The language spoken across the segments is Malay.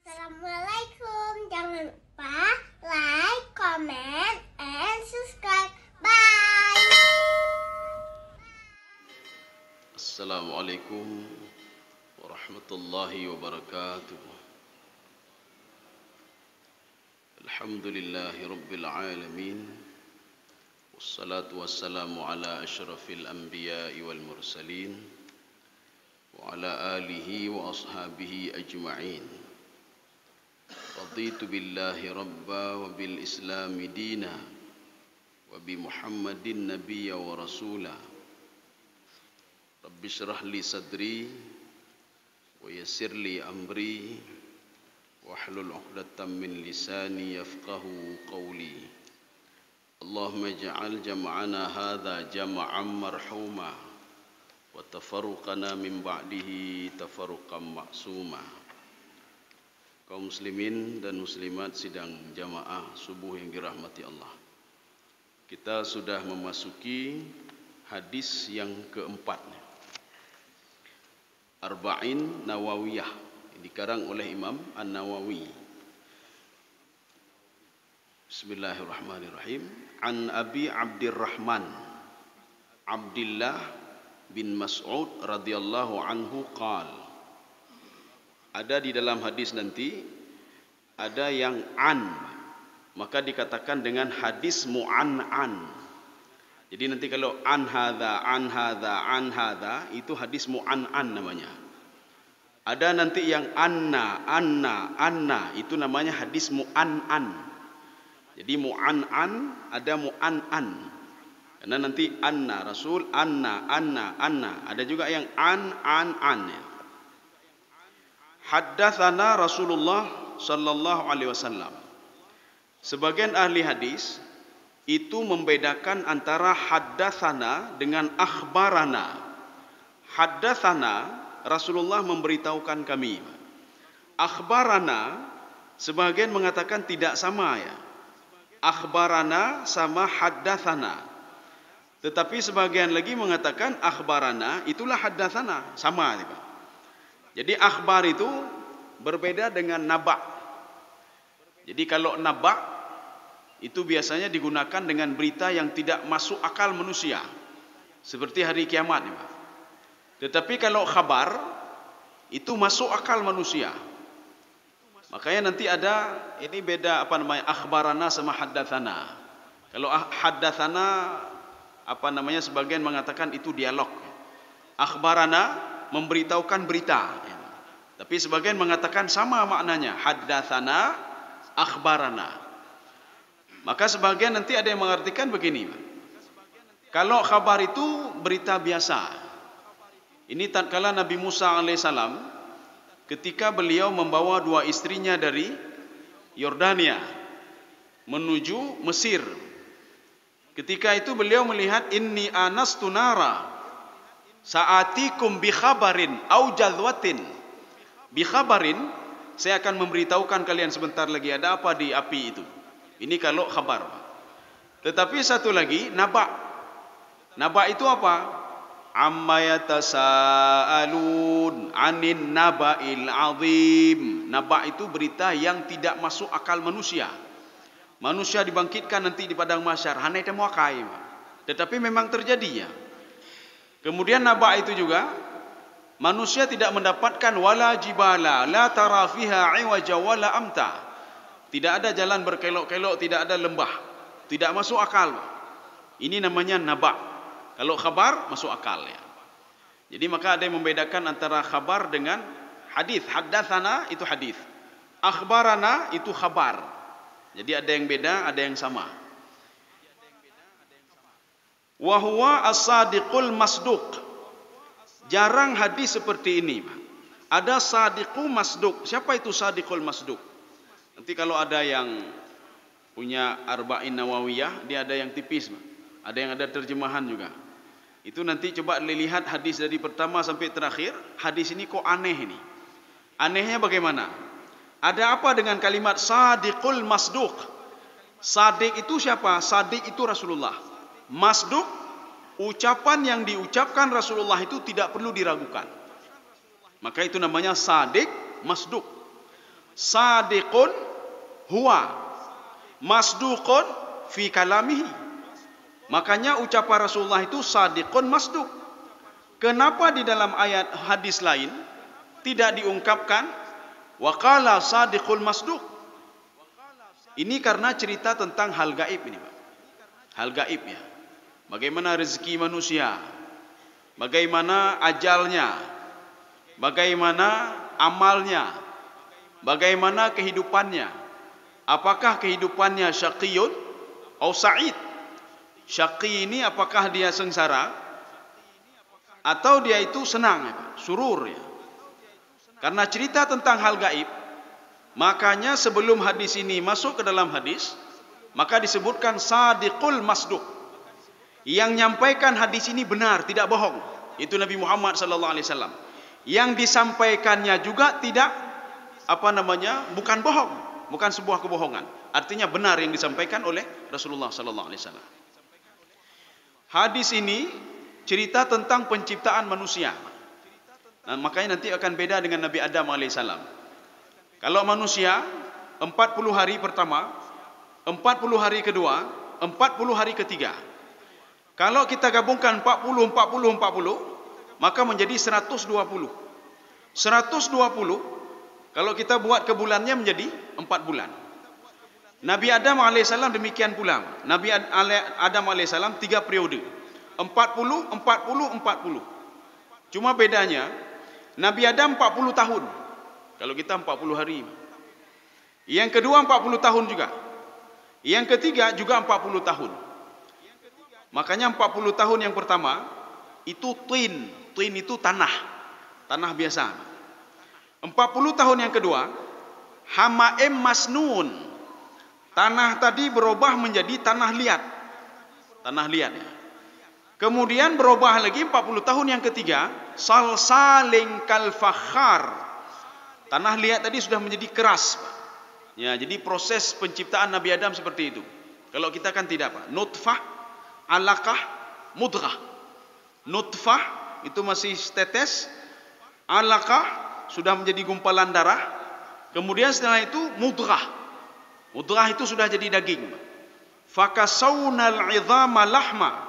Assalamualaikum. Jangan lupa like, comment, and subscribe. Bye. Assalamualaikum warahmatullahi wabarakatuh. Alhamdulillahi rabbil alamin. Wassalatu wassalamu ala asyrafil anbiya'i wal mursalin wa ala alihi wa ashabihi ajma'in. Raditu billahi rabba wa bil islami dina wa bi muhammadin nabiyya wa rasula. Rabbi syrah li sadri wa yassir li amri wahlul 'uqdatam min lisani yafqahu qawli. Allahumma ij'al jam'ana hadza jam'an marhuma wa tafarruqana min ba'dihi tafarruqan ma'suma. Kaum muslimin dan muslimat sidang jamaah subuh yang dirahmati Allah. Kita sudah memasuki hadis yang keempat. Arba'in Nawawiyah, dikarang oleh Imam An-Nawawi. Bismillahirrahmanirrahim. An Abi Abdurrahman Abdullah bin Mas'ud radhiyallahu anhu qala. Ada di dalam hadis nanti ada yang an, maka dikatakan dengan hadis mu'an'an. Jadi nanti kalau an hadza itu hadis mu'an'an namanya. Ada nanti yang anna itu namanya hadis mu'an'an. Jadi mu'an'an ada mu'an'an. Karena nanti anna Rasul, anna. Ada juga yang an. Haddatsana Rasulullah sallallahu alaihi wasallam. Sebagian ahli hadis itu membedakan antara haddatsana dengan akhbarana. Haddatsana Rasulullah memberitahukan kami. Akhbarana sebagian mengatakan tidak sama ya. Akhbarana sama haddatsana. Tetapi sebagian lagi mengatakan akhbarana itulah haddatsana, sama juga. Jadi akhbar itu berbeda dengan naba. Jadi kalau naba itu biasanya digunakan dengan berita yang tidak masuk akal manusia, seperti hari kiamat. Tetapi kalau khabar itu masuk akal manusia. Makanya nanti ada ini beda akhbarana sama haddatsana. Kalau haddatsana sebagian mengatakan itu dialog. Akhbarana memberitahukan berita. Tapi sebagian mengatakan sama maknanya, haddatsana akhbarana. Maka sebagian nanti ada yang mengartikan begini. Kalau khabar itu berita biasa. Ini tatkala Nabi Musa alaihissalam ketika beliau membawa dua istrinya dari Yordania menuju Mesir. Ketika itu beliau melihat inni anastu nara sa'atikum bi khabarin au jadwatin. Bi khabarin, saya akan memberitahukan kalian sebentar lagi ada apa di api itu. Ini kalau khabar. Tetapi satu lagi naba. Naba itu apa? Amma yatasaalun anin naba'il azim. Naba itu berita yang tidak masuk akal manusia. Manusia dibangkitkan nanti di padang mahsyar, hanai temu akai. Tetapi memang terjadi ya. Kemudian naba itu juga manusia tidak mendapatkan wala jibala la tara fiha iwaja wala amta. Tidak ada jalan berkelok-kelok, tidak ada lembah. Tidak masuk akal. Ini namanya naba. Kalau khabar masuk akal ya. Jadi maka ada yang membedakan antara khabar dengan hadis. Haddatsana itu hadis. Akhbarana itu khabar. Jadi ada yang beda, ada yang sama. Wa huwa as-sadiqul masduq. Jarang hadis seperti ini. Ada sadiqu masduq. Siapa itu sadiqul masduq? Nanti kalau ada yang punya Arba'in Nawawiyah, dia ada yang tipis, ada yang ada terjemahan juga. Itu nanti coba lihat hadis dari pertama sampai terakhir. Hadis ini kok aneh ini. Anehnya bagaimana? Ada apa dengan kalimat sadiqul masduq? Sadiq itu siapa? Sadiq itu Rasulullah. Masduq, ucapan yang diucapkan Rasulullah itu tidak perlu diragukan. Maka itu namanya sadiq masduq. sadiqun huwa masduqun fi kalamihi. Makanya ucapan Rasulullah itu sadiqun masduq. Kenapa di dalam ayat hadis lain tidak diungkapkan waqala sadiqul masduq? Ini karena cerita tentang hal gaib ini, Pak. Hal gaib ya. Bagaimana rezeki manusia, bagaimana ajalnya, bagaimana amalnya, bagaimana kehidupannya. Apakah kehidupannya syaqiyun atau sa'id? Syaqi ini apakah dia sengsara atau dia itu senang, surur ya. Karena cerita tentang hal gaib, makanya sebelum hadis ini masuk ke dalam hadis, maka disebutkan sadiqul masduq. Yang nyampaikan hadis ini benar, tidak bohong. Itu Nabi Muhammad sallallahu alaihi wasallam. Yang disampaikannya juga tidak bukan bohong, bukan sebuah kebohongan. Artinya benar yang disampaikan oleh Rasulullah sallallahu alaihi wasallam. Hadis ini cerita tentang penciptaan manusia. Nah, makanya nanti akan beda dengan Nabi Adam alaihissalam. Kalau manusia 40 hari pertama, 40 hari kedua, 40 hari ketiga. Kalau kita gabungkan 40, 40, 40, maka menjadi 120. 120, kalau kita buat ke bulannya menjadi 4 bulan. Nabi Adam alaihissalam demikian pula. Nabi Adam alaihissalam 3 periode. 40, 40, 40. Cuma bedanya, Nabi Adam 40 tahun. Kalau kita 40 hari. Yang kedua 40 tahun juga. Yang ketiga juga 40 tahun. Makanya 40 tahun yang pertama itu tin. Tin itu tanah. Tanah biasa. 40 tahun yang kedua hamaim masnun. Tanah tadi berubah menjadi tanah liat. Tanah liat ya. Kemudian berubah lagi 40 tahun yang ketiga salsaling kal fakhar. Tanah liat tadi sudah menjadi keras, Pak. Ya, jadi proses penciptaan Nabi Adam seperti itu. Kalau kita kan tidak, Pak. Nutfah, alaqah, mudghah. Nutfah itu masih tetes, alaqah sudah menjadi gumpalan darah. Kemudian setelah itu mudghah. Mudghah itu sudah jadi daging. Fakasawnal 'idhama lahma.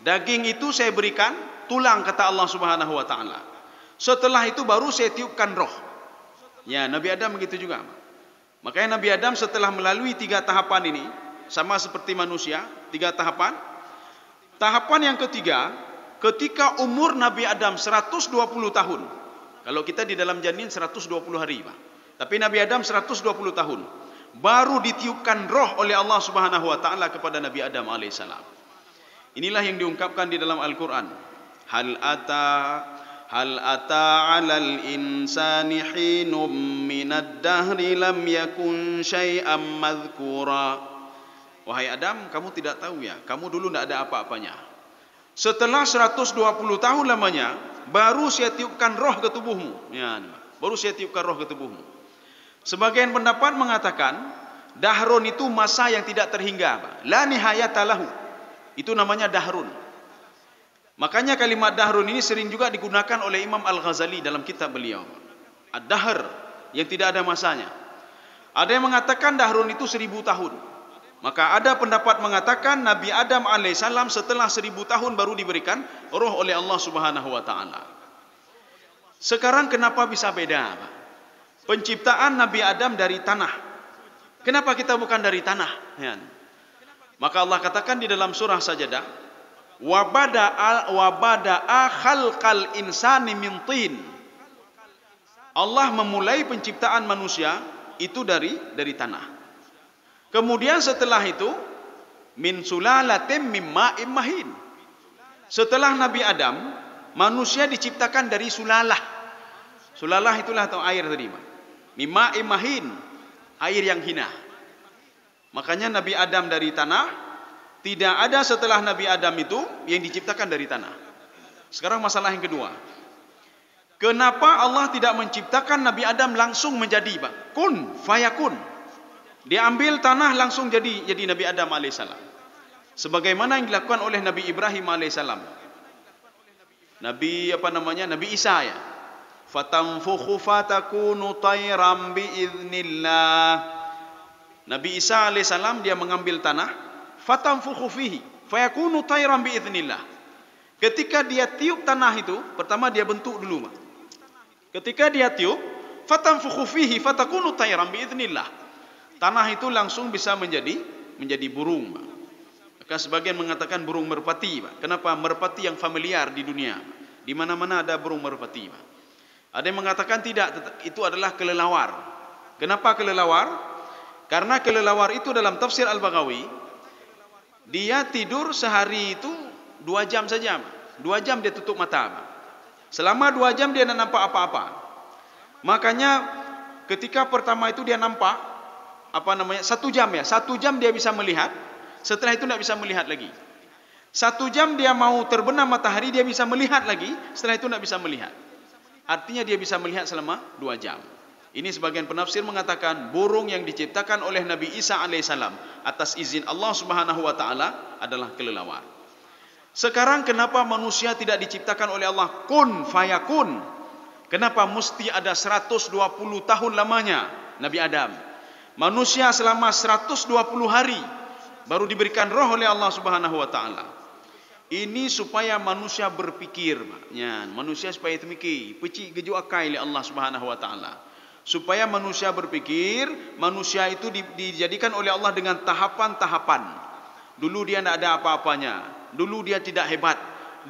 Daging itu saya berikan tulang, kata Allah Subhanahu wa taala. Setelah itu baru saya tiupkan roh. Ya, Nabi Adam begitu juga. Makanya Nabi Adam setelah melalui 3 tahapan ini, sama seperti manusia, 3 tahapan. Tahapan yang ketiga, ketika umur Nabi Adam 120 tahun. Kalau kita di dalam janin 120 hari, Pak. Tapi Nabi Adam 120 tahun. Baru ditiupkan roh oleh Allah Subhanahu wa taala kepada Nabi Adam alaihissalam. Inilah yang diungkapkan di dalam Al-Quran. Hal ata 'alal insani hinum minad dahri lam yakun syai'am madhkura. Wahai Adam, kamu tidak tahu ya, kamu dulu tidak ada apa-apanya. Setelah 120 tahun lamanya, baru saya tiupkan roh ke tubuhmu. Ya, baru saya tiupkan roh ke tubuhmu. Sebagian pendapat mengatakan dahrun itu masa yang tidak terhingga, Pak. La nihayata lahu. Itu namanya dahrun. Makanya kalimat dahrun ini sering juga digunakan oleh Imam Al-Ghazali dalam kitab beliau. Ad-dahr, yang tidak ada masanya. Ada yang mengatakan dahrun itu 1000 tahun. Maka ada pendapat mengatakan Nabi Adam alaihissalam setelah 1000 tahun baru diberikan roh oleh Allah Subhanahu wa taala. Sekarang kenapa bisa beda, Pak? Penciptaan Nabi Adam dari tanah. Kenapa kita bukan dari tanah? Ya. Maka Allah katakan di dalam surah Sajadah, wabada'a khalqal insani min tin. Allah memulai penciptaan manusia itu dari tanah. Kemudian setelah itu min sulalatin mim ma'im mahin. Setelah Nabi Adam, manusia diciptakan dari sulalah. Sulalah itulah atau air tadi, mim ma'im mahin, air yang hina. Makanya Nabi Adam dari tanah, tidak ada setelah Nabi Adam itu yang diciptakan dari tanah. Sekarang masalah yang kedua. Kenapa Allah tidak menciptakan Nabi Adam langsung menjadi, Pak? Kun fayakun. Dia ambil tanah langsung jadi Nabi Adam alaihissalam. Sebagaimana yang dilakukan oleh Nabi Ibrahim alaihissalam. Nabi Isa ya. fatanfukhu fatakunu tayran biiznillah. Nabi Isa alaihissalam dia mengambil tanah, fatanfukhu fihi fayakunu tayran biiznillah. Ketika dia tiup tanah itu, pertama dia bentuk dulu. Ketika dia tiup, fatanfukhu fihi fatakunu tayran biiznillah. Tanah itu langsung bisa menjadi burung. Maka sebagian mengatakan burung merpati. Kenapa? Merpati yang familiar di dunia. Di mana-mana ada burung merpati. Ada yang mengatakan tidak, itu adalah kelelawar. Kenapa kelelawar? Karena kelelawar itu dalam tafsir Al-Baghawi, dia tidur sehari itu 2 jam saja. 2 jam dia tutup mata. Selama 2 jam dia tidak nampak apa-apa. Makanya ketika pertama itu dia nampak 1 jam ya. 1 jam dia bisa melihat. Setelah itu tidak bisa melihat lagi. 1 jam dia mau terbenam matahari, dia bisa melihat lagi. Setelah itu tidak bisa melihat. Artinya dia bisa melihat selama 2 jam. Ini sebagian penafsir mengatakan burung yang diciptakan oleh Nabi Isa alaihissalam atas izin Allah Subhanahu wa taala adalah kelelawar. Sekarang kenapa manusia tidak diciptakan oleh Allah kun fayakun? Kenapa mesti ada 120 tahun lamanya Nabi Adam? Manusia selama 120 hari baru diberikan roh oleh Allah Subhanahu wa taala. Ini supaya manusia berpikir, manusia supaya mikir, peci geju akai oleh Allah Subhanahu wa taala. Supaya manusia berpikir, manusia itu dijadikan oleh Allah dengan tahapan-tahapan. Dulu dia tidak ada apa-apanya, dulu dia tidak hebat,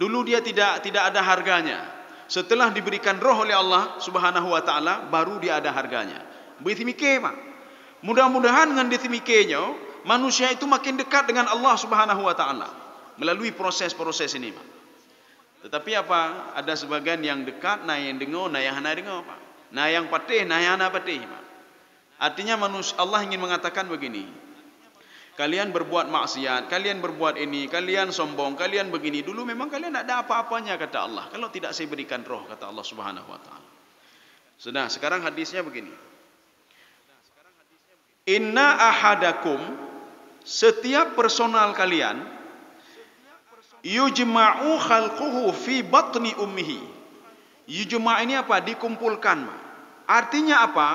dulu dia tidak ada harganya. Setelah diberikan roh oleh Allah Subhanahu wa taala, baru dia ada harganya. Begitu mikir, Pak. Mudah-mudahan dengan ditimikenya, manusia itu makin dekat dengan Allah Subhanahu wa taala melalui proses-proses ini, Pak. Tetapi apa? Ada sebagian yang dekat, nah yang dengar, nah yang hana dengar, Pak. Nah yang patih, nah yang hana patih, Pak. Artinya manusia, Allah ingin mengatakan begini. Kalian berbuat maksiat, kalian berbuat ini, kalian sombong, kalian begini. Dulu memang kalian tidak ada apa-apanya, kata Allah. Kalau tidak saya berikan roh, kata Allah Subhanahu wa taala. Sudah, sekarang hadisnya begini. Inna ahadakum, setiap personal kalian, yujma'u khalquhu fi batni ummihi. Yujma' ini apa? Dikumpulkan. Artinya apa?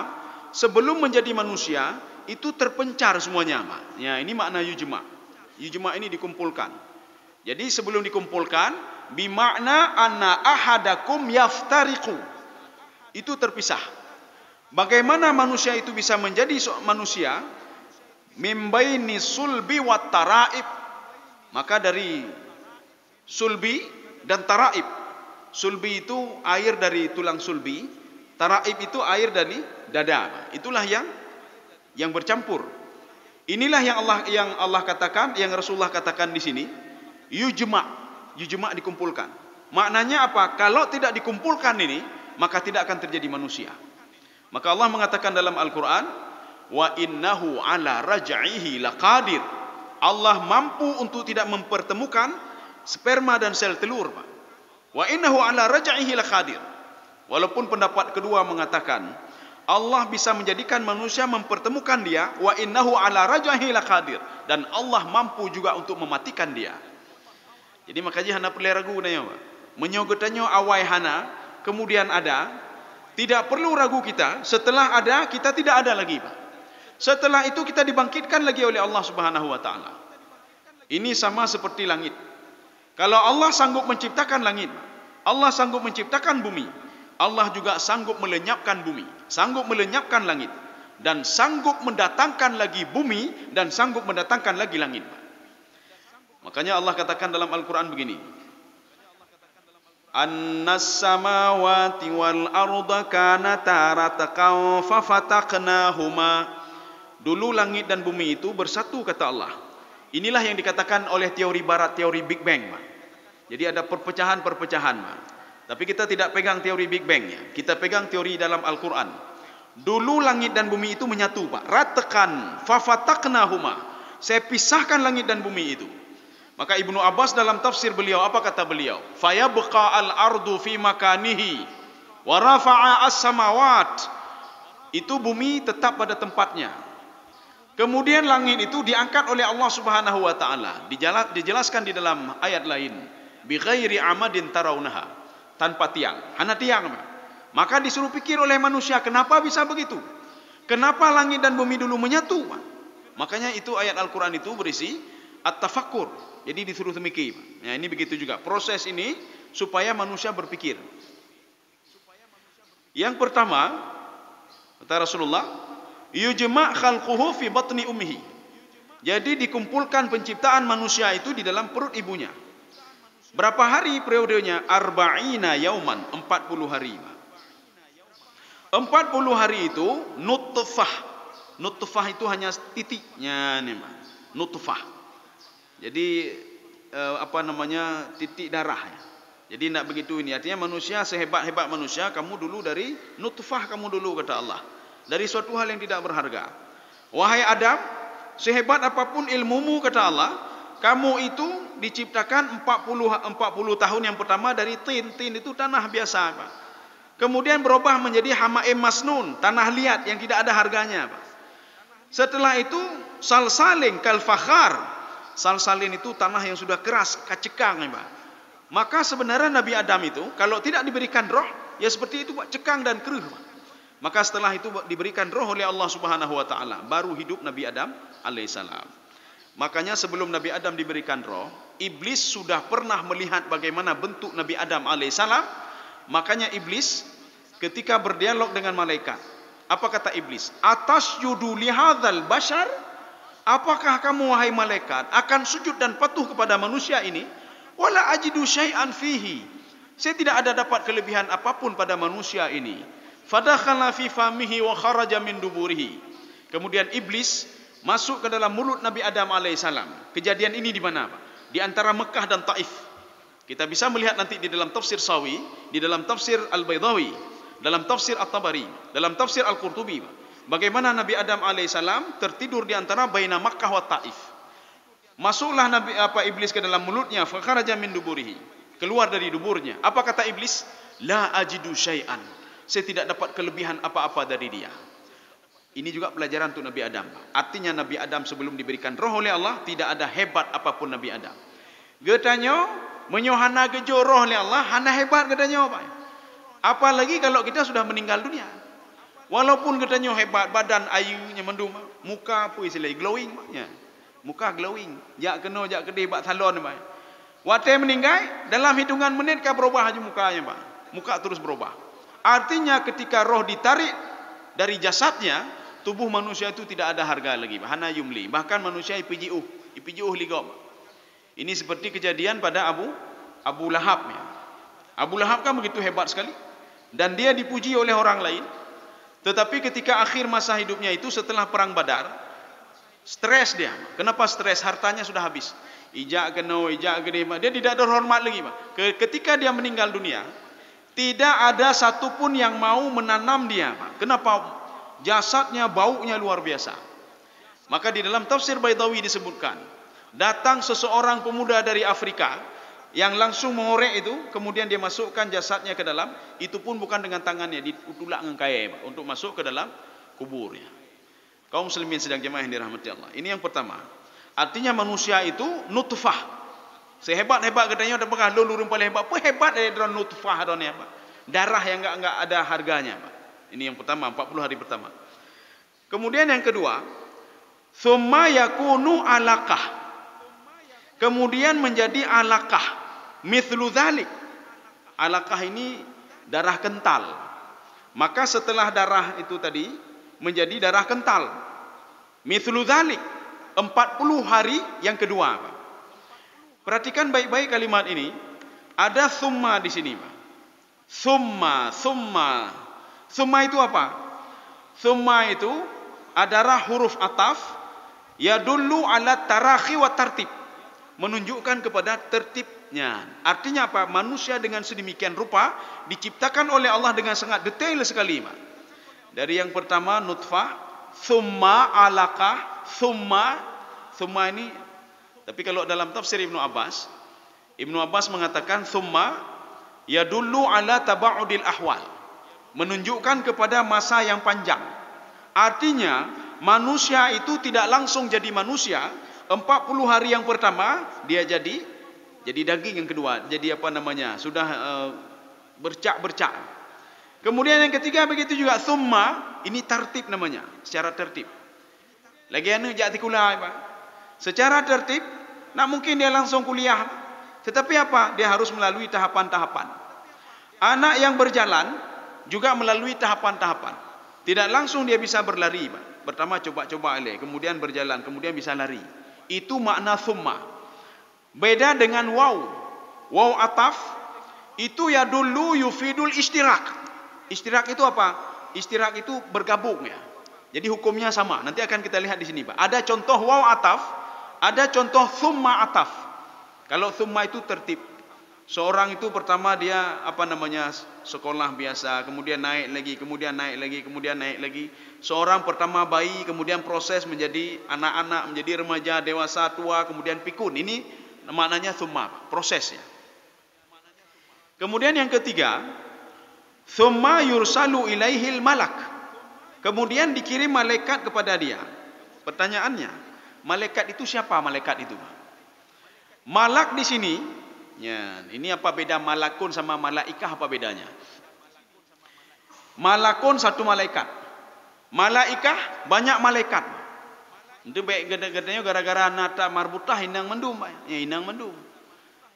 Sebelum menjadi manusia itu terpencar semuanya, Pak. Ya, ini makna yujma'. Yujma' ini dikumpulkan. Jadi sebelum dikumpulkan, bimakna anna ahadakum yaftariqu. Itu terpisah. Bagaimana manusia itu bisa menjadi manusia? Mimbaini sulbi wat taraib. Maka dari sulbi dan taraib. Sulbi itu air dari tulang sulbi, taraib itu air dari dada. Itulah yang bercampur. Inilah yang Allah katakan, yang Rasulullah katakan di sini, yujma' dikumpulkan. Maknanya apa? Kalau tidak dikumpulkan ini, maka tidak akan terjadi manusia. Maka Allah mengatakan dalam Al-Qur'an, wa innahu ala raj'ihi laqadir. Allah mampu untuk tidak mempertemukan sperma dan sel telur, Pak. Wa innahu ala raj'ihi laqadir. Walaupun pendapat kedua mengatakan Allah bisa menjadikan manusia mempertemukan dia, wa innahu ala raj'ihi laqadir, dan Allah mampu juga untuk mematikan dia. Jadi makanya hana perlu ragu nanya, Pak. Menyogotannya awai hana, kemudian ada, tidak perlu ragu kita. Setelah ada, kita tidak ada lagi, Pak. Setelah itu kita dibangkitkan lagi oleh Allah Subhanahu wa taala. Ini sama seperti langit. Kalau Allah sanggup menciptakan langit, Allah sanggup menciptakan bumi, Allah juga sanggup melenyapkan bumi, sanggup melenyapkan langit, dan sanggup mendatangkan lagi bumi, dan sanggup mendatangkan lagi langit. Makanya Allah katakan dalam Al-Quran begini, Annas samawati wal arda kanata ratqan fafataqnahuma. Dulu langit dan bumi itu bersatu, kata Allah. Inilah yang dikatakan oleh teori barat, teori Big Bang, Pak. Jadi ada perpecahan-perpecahan, Pak. Tapi kita tidak pegang teori Big Bang, ya. Kita pegang teori dalam Al-Quran. Dulu langit dan bumi itu menyatu, Pak. Ratqan fafataqnahuma. Saya pisahkan langit dan bumi itu. Maka Ibnu Abbas dalam tafsir beliau, apa kata beliau? Fayabqa al-ardu fi makanihi wa rafa'a as-samawat. Itu bumi tetap pada tempatnya. Kemudian langit itu diangkat oleh Allah Subhanahu wa taala. Dijelaskan di dalam ayat lain, bi ghairi amadin tarawunaha, tanpa tiang. Hana tiang, Pak. Maka disuruh pikir oleh manusia, kenapa bisa begitu? Kenapa langit dan bumi dulu menyatu? Makanya itu ayat Al-Quran itu berisi at-tafakkur. Jadi disuruh mikir. Ya, ini begitu juga. Proses ini supaya manusia berpikir. Yang pertama, kata Rasulullah, yujma' khalquhu fi batni ummihi. Jadi dikumpulkan penciptaan manusia itu di dalam perut ibunya. Berapa hari periodenya? Arba'ina yauman, 40 hari. 40 hari itu nutfah. Nutfah itu hanya titiknya nih, nutfah. Jadi titik darah ya. Jadi tidak begitu ini. Artinya manusia sehebat-hebat manusia, kamu dulu dari nutfah kamu dulu, kata Allah. Dari suatu hal yang tidak berharga. Wahai Adam, sehebat apapun ilmumu, kata Allah, kamu itu diciptakan 40 tahun yang pertama dari tin. Tin itu tanah biasa, Pak. Kemudian berubah menjadi hama'im masnun, tanah liat yang tidak ada harganya, Pak. Setelah itu salsalin kal fakhar. Salsalin itu tanah yang sudah keras, kacekang, Pak. Maka sebenarnya Nabi Adam itu kalau tidak diberikan roh, ya seperti itu, Pak, cekang dan keruh. Maka setelah itu diberikan roh oleh Allah Subhanahu wa taala, baru hidup Nabi Adam alaihissalam. Makanya sebelum Nabi Adam diberikan roh, iblis sudah pernah melihat bagaimana bentuk Nabi Adam alaihissalam. Makanya iblis ketika berdialog dengan malaikat, apa kata iblis? Atasjudu lihadzal bashar? Apakah kamu wahai malaikat akan sujud dan patuh kepada manusia ini? Wala ajidu syai'an fihi. Saya tidak ada dapat kelebihan apapun pada manusia ini. Fadakhala fi famihi wa kharaja min duburihi. Kemudian iblis masuk ke dalam mulut Nabi Adam alaihissalam. Kejadian ini di mana, Pak? Di antara Mekah dan Taif. Kita bisa melihat nanti di dalam tafsir Sawi, di dalam tafsir Al-Baydawi, dalam tafsir At-Tabari, dalam tafsir Al-Qurtubi, bagaimana Nabi Adam alaihissalam tertidur di antara baina Makkah wa Taif. Masuklah iblis ke dalam mulutnya, fa kharaja min duburihi. Keluar dari duburnya. Apa kata iblis? La ajidu syai'an. Saya tidak dapat kelebihan apa-apa dari dia. Ini juga pelajaran untuk Nabi Adam. Artinya Nabi Adam sebelum diberikan roh oleh Allah, tidak ada hebat apapun Nabi Adam. Getanya menyohana gejo roh oleh Allah, hana hebat getanya, Pak. Apalagi kalau kita sudah meninggal dunia. Walaupun getanya hebat, badan ayunya mendung, muka apa istilah glowing, ya. Muka glowing, jak kena jak kedih bak salon, Pak. Waktu meninggal, dalam hitungan menit kan berubah aja mukanya, Pak. Muka terus berubah. Artinya ketika roh ditarik dari jasadnya, tubuh manusia itu tidak ada harga lagi, Pak. Hana yumli. Bahkan manusia ipijuh ligom. Ini seperti kejadian pada Abu Lahab, ya. Abu Lahab kan begitu hebat sekali, dan dia dipuji oleh orang lain. Tetapi ketika akhir masa hidupnya itu setelah perang Badar, stres dia. Kenapa stres? Hartanya sudah habis. Ijak gede, dia tidak ada hormat lagi, Pak. Ketika dia meninggal dunia, tidak ada satupun yang mau menanam dia, Pak. Kenapa? Jasadnya, baunya luar biasa. Maka di dalam tafsir Baydawi disebutkan, datang seseorang pemuda dari Afrika yang langsung mengorek itu, kemudian dia masukkan jasadnya ke dalam, itu pun bukan dengan tangannya, ditulak dengan kaya, Pak, untuk masuk ke dalam kuburnya. Kaum muslimin sedang jemaah yang dirahmati Allah. Ini yang pertama. Artinya manusia itu nutfah. Sehebat-hebat katanya ada pernah lulurin paling hebat. Apa hebat dari nutfah adanya, Pak? Darah yang enggak ada harganya, Pak. Ini yang pertama, 40 hari pertama. Kemudian yang kedua, tsumma yakunu alaqah. Kemudian menjadi alaqah. Mithlu dzalik. Alaqah ini darah kental. Maka setelah darah itu tadi menjadi darah kental. Mithlu dzalik, 40 hari yang kedua, Pak. Perhatikan baik-baik kalimat ini. Ada summa di sini, Pak. Summa. Summa itu apa? Summa itu adalah huruf ataf yadullu ala tarakhi wa tartib. Menunjukkan kepada tertibnya. Artinya apa? Manusia dengan sedemikian rupa diciptakan oleh Allah dengan sangat detail sekali, Pak. Dari yang pertama nutfah, summa alaqah, summa ini. Tapi kalau dalam tafsir Ibnu Abbas mengatakan summa yadullu ala taba'udil ahwal, menunjukkan kepada masa yang panjang. Artinya manusia itu tidak langsung jadi manusia. 40 hari yang pertama dia jadi daging, yang kedua jadi sudah bercak-bercak. Kemudian yang ketiga begitu juga thumma, ini tertib namanya, secara tertib. Lagi anu jati kuliah, Pak. Secara tertib, nak mungkin dia langsung kuliah. Tetapi apa? Dia harus melalui tahapan-tahapan. Anak yang berjalan juga melalui tahapan-tahapan. Tidak langsung dia bisa berlari, Pak. Pertama coba-coba kemudian berjalan, kemudian bisa lari. Itu makna thumma. Beda dengan waw. Waw ataf itu ya dulu yufidul istirak. Istirak itu apa? Istirak itu bergabung ya. Jadi hukumnya sama. Nanti akan kita lihat di sini, Pak. Ada contoh waw ataf, ada contoh thumma ataf. Kalau thumma itu tertib. Seorang itu pertama dia sekolah biasa, kemudian naik lagi, kemudian naik lagi, kemudian naik lagi. Seorang pertama bayi, kemudian proses menjadi anak-anak, menjadi remaja, dewasa, tua, kemudian pikun. Ini maknanya thumma, prosesnya. Kemudian yang ketiga, thumma yursalu ilaihil malak. Kemudian dikirim malaikat kepada dia. Pertanyaannya, malaikat itu siapa malaikat itu? Malak di sini, ya, ini apa beda malakun sama malaikah, apa bedanya? Malakun satu malaikat. Malaikah banyak malaikat. Itu baik gede-gedenya gara-gara nata marbutah inang mendum, ya inang mendum.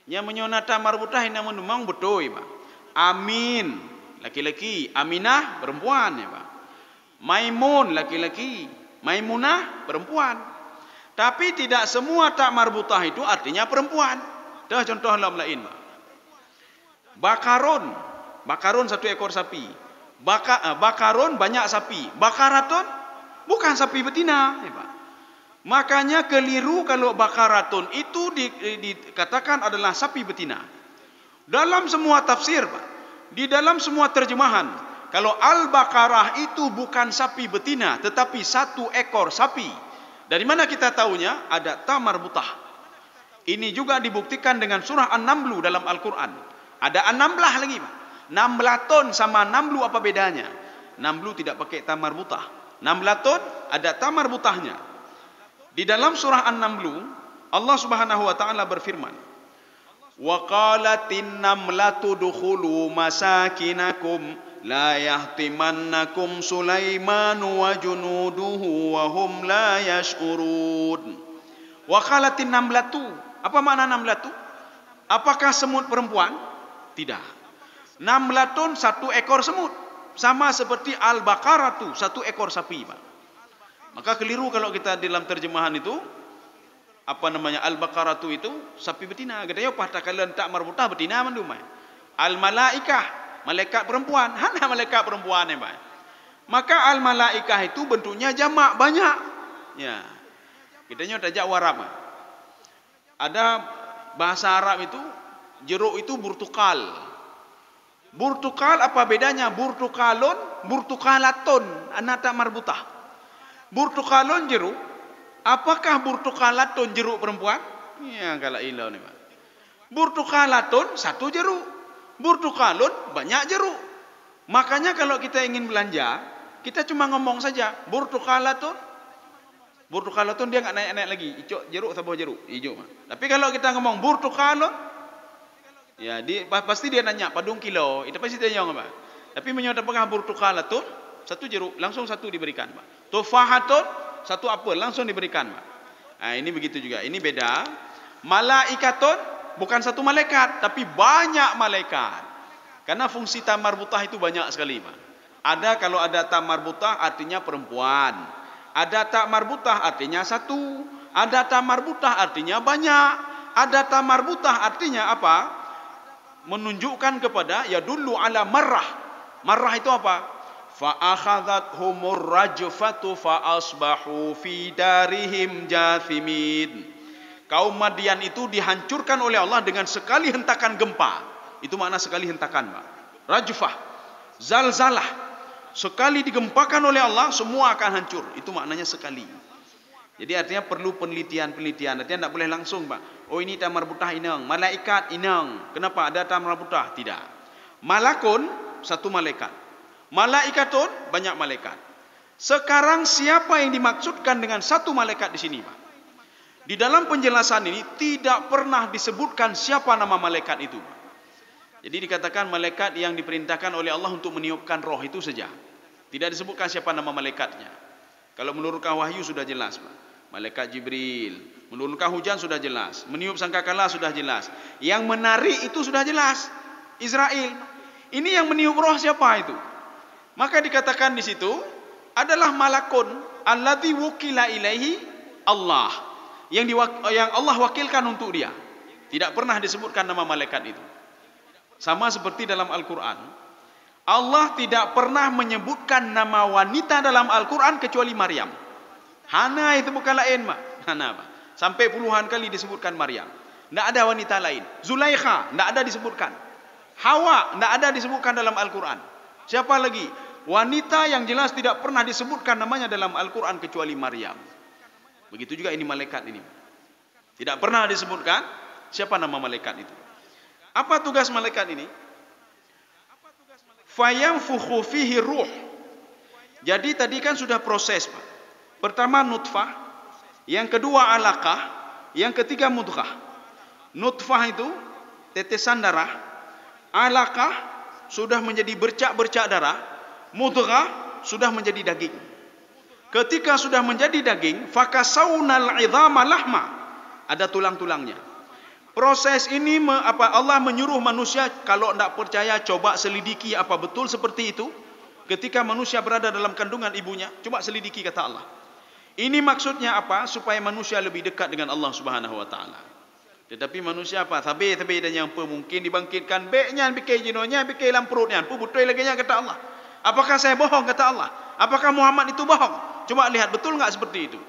Yang menyonata marbutah inang mendum memang betul, Pak. Amin laki-laki, Aminah perempuan ya, Pak. Maimun laki-laki, Maimunah perempuan. Tapi tidak semua tak marbutah itu artinya perempuan. Dah contoh lain, Pak. Bakarun satu ekor sapi. Bakarun banyak sapi. Bakaratun bukan sapi betina, ya, Pak. Makanya keliru kalau bakaratun itu dikatakan adalah sapi betina. Dalam semua tafsir, Pak, di dalam semua terjemahan, kalau al-bakarah itu bukan sapi betina, tetapi satu ekor sapi. Dari mana kita tahunya? Ada ta marbutah. Ini juga dibuktikan dengan surah An-Namlu dalam Al-Quran. Ada An-Namlah lagi, Pak. Namlaton sama Namlu apa bedanya? Namlu tidak pakai ta marbutah. Namlaton ada ta marbutahnya. Di dalam surah An-Namlu, Allah Subhanahu wa taala berfirman, "Wa qalatin namlatu dukhulu masakinakum la yahtimannakum Sulaimanu wa junuduhu wa hum la yash'urun." Wa qalatin namlatu. Apa makna namlatu? Apakah semut perempuan? Tidak. Namlatun satu ekor semut. Sama seperti al-bakaratu, satu ekor sapi, Pak. Maka keliru kalau kita dalam terjemahan itu al-bakaratu itu sapi betina. Katanya pada kalian tak marbutah betina mendumai. Al-malaikah malaikat perempuan, hanya malaikat perempuan ya, Pak. Maka al-malaikah itu bentuknya jamak banyak. Ya. Kitanya tajak warab. Ada bahasa Arab itu jeruk itu burtukal. Burtukal apa bedanya? Burtukalun, burtukalatun, anata marbutah. Burtukalun jeruk. Apakah burtukalatun jeruk perempuan? Ya, kalau ilau nih, Pak. Burtukalatun satu jeruk. Burtukalun banyak jeruk. Makanya kalau kita ingin belanja, kita cuma ngomong saja burtukalatun. Burtukalatun dia enggak naik-naik lagi. Icok jeruk sabuh jeruk, hijau. Tapi kalau kita ngomong burtukalun, ya pasti dia nanya padung kilo. Itu pasti dia jawab, Pak. Tapi menyatakan apakah burtukalatun satu jeruk langsung satu diberikan, Pak. Tufahatun satu apel langsung diberikan, Pak. Nah, ini begitu juga. Ini beda. Malaikatun bukan satu malaikat, tapi banyak malaikat. Karena fungsi ta marbutah itu banyak sekali, Pak. Ada kalau ada ta marbutah artinya perempuan. Ada ta marbutah artinya satu. Ada ta marbutah artinya banyak. Ada ta marbutah artinya apa? Menunjukkan kepada ya dulu ala marrah. Marrah itu apa? Fa akhadhathumur rajfatu fa asbahu fi darihim jathimin. Kaum Madian itu dihancurkan oleh Allah dengan sekali hentakan gempa. Itu makna sekali hentakan, Pak. Rajfah, zalzalah. Sekali digempakan oleh Allah, semua akan hancur. Itu maknanya sekali. Jadi artinya perlu penelitian-penelitian. Artinya tidak boleh langsung, Pak. Oh, ini ta marbutah inang, malaikat inang. Kenapa ada ta marbutah? Tidak. Malakun satu malaikat. Malaikatun banyak malaikat. Sekarang siapa yang dimaksudkan dengan satu malaikat di sini, Pak? Di dalam penjelasan ini tidak pernah disebutkan siapa nama malaikat itu, Pak. Jadi dikatakan malaikat yang diperintahkan oleh Allah untuk meniupkan roh itu saja. Tidak disebutkan siapa nama malaikatnya. Kalau menurunkan wahyu sudah jelas, Pak. Malaikat Jibril. Menurunkan hujan sudah jelas. Meniup sangkakala sudah jelas. Yang menarik itu sudah jelas. Israel. Ini yang meniup roh siapa itu? Maka dikatakan di situ adalah malakun alladzi wukila ilaihi Allah. Yang Allah wakilkan untuk dia. Tidak pernah disebutkan nama malaikat itu. Sama seperti dalam Al-Quran, Allah tidak pernah menyebutkan nama wanita dalam Al-Quran kecuali Maryam. Hana itu bukan lain, Mak. Hana, Pak. Sampai puluhan kali disebutkan Maryam. Tidak ada wanita lain. Zulaikha, tidak ada disebutkan. Hawa, tidak ada disebutkan dalam Al-Quran. Siapa lagi? Wanita yang jelas tidak pernah disebutkan namanya dalam Al-Quran kecuali Maryam. Begitu juga ini malaikat ini. Tidak pernah disebutkan siapa nama malaikat itu. Apa tugas malaikat ini? Fayanfukhu fihi ruh. Jadi tadi kan sudah proses, Pak. Pertama nutfah, yang kedua alaqah, yang ketiga mudghah. Nutfah itu tetesan darah, alaqah sudah menjadi bercak-bercak darah, mudghah sudah menjadi daging. Ketika sudah menjadi daging, fakasaunal 'idhama lahma. Ada tulang-tulangnya. Proses ini Allah menyuruh manusia, kalau tidak percaya coba selidiki apa betul seperti itu. Ketika manusia berada dalam kandungan ibunya, coba selidiki kata Allah. Ini maksudnya apa? Supaya manusia lebih dekat dengan Allah Subhanahu wa taala. Tetapi manusia apa? Tabe dan yang mungkin dibangkitkan beknya bikin jinonya bikin dalam perutnya, betul lagi nya kata Allah. Apakah saya bohong kata Allah? Apakah Muhammad itu bohong? Coba lihat betul enggak seperti itu.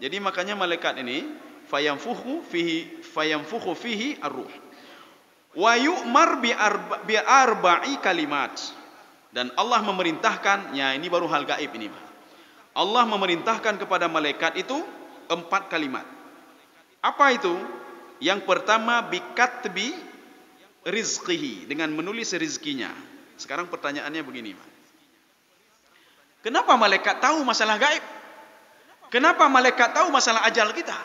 Jadi makanya malaikat ini fayanfukhu fihi ar-ruh wa yu'mar bi arba'i kalimat, dan Allah memerintahkan, ya ini baru hal gaib ini, Pak. Allah memerintahkan kepada malaikat itu 4 kalimat. Apa itu? Yang pertama bikatbi rizqihi, dengan menulis rezekinya. Sekarang pertanyaannya begini, Pak. Kenapa malaikat tahu masalah gaib? Kenapa malaikat tahu masalah ajal kita?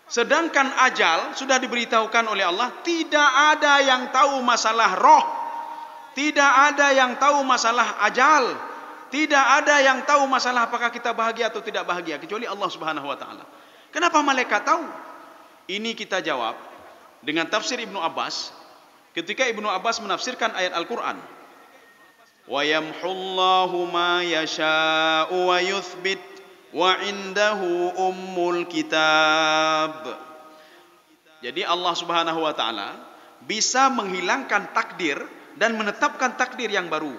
Sedangkan ajal sudah diberitahukan oleh Allah, tidak ada yang tahu masalah roh, tidak ada yang tahu masalah ajal, tidak ada yang tahu masalah apakah kita bahagia atau tidak bahagia kecuali Allah Subhanahu wa taala. Kenapa malaikat tahu? Ini kita jawab dengan tafsir Ibnu Abbas. Ketika Ibnu Abbas menafsirkan ayat Al-Qur'an, wa yamhullahu ma yasha'u wa yuthbit wa indahu ummul kitab. Jadi Allah Subhanahu wa taala bisa menghilangkan takdir dan menetapkan takdir yang baru.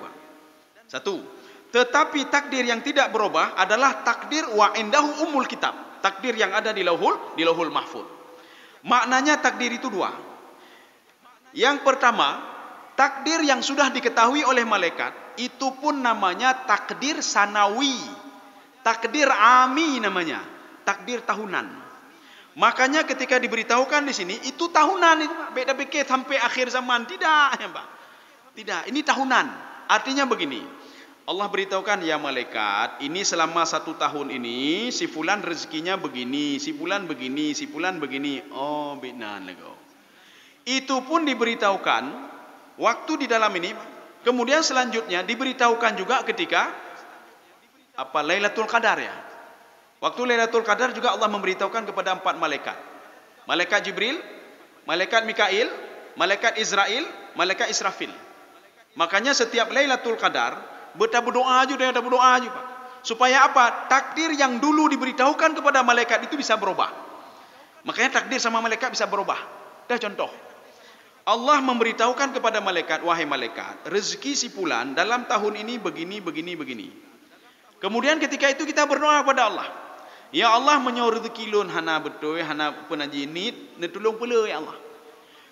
Satu. Tetapi takdir yang tidak berubah adalah takdir wa indahu ummul kitab. Takdir yang ada di lauhul mahfuz. Maknanya takdir itu 2. Yang pertama, takdir yang sudah diketahui oleh malaikat itu pun namanya takdir sanawi. Takdir ami namanya, takdir tahunan. Makanya ketika diberitahukan di sini itu tahunan itu, Pak. Beda pikir sampai akhir zaman, tidak, ya, Pak. Tidak, ini tahunan. Artinya begini. Allah beritahukan, ya malaikat, ini selama 1 tahun ini si fulan rezekinya begini, si fulan begini, si fulan begini. Oh, binan lego. Itu pun diberitahukan waktu di dalam ini. Kemudian selanjutnya diberitahukan juga ketika Lailatul Qadar, ya. Waktu Lailatul Qadar juga Allah memberitahukan kepada 4 malaikat. Malaikat Jibril, malaikat Mikail, malaikat Israel, malaikat Israfil. Makanya setiap Lailatul Qadar berdoa aja, Pak. Supaya apa? Takdir yang dulu diberitahukan kepada malaikat itu bisa berubah. Makanya takdir sama malaikat bisa berubah. Dah contoh. Allah memberitahukan kepada malaikat, wahai malaikat, rezeki si fulan dalam tahun ini begini, begini, begini. Kemudian ketika itu kita berdoa kepada Allah. Ya Allah, menyaur rezeki lun hana betul, hana penaji ini, netulung pula ya Allah.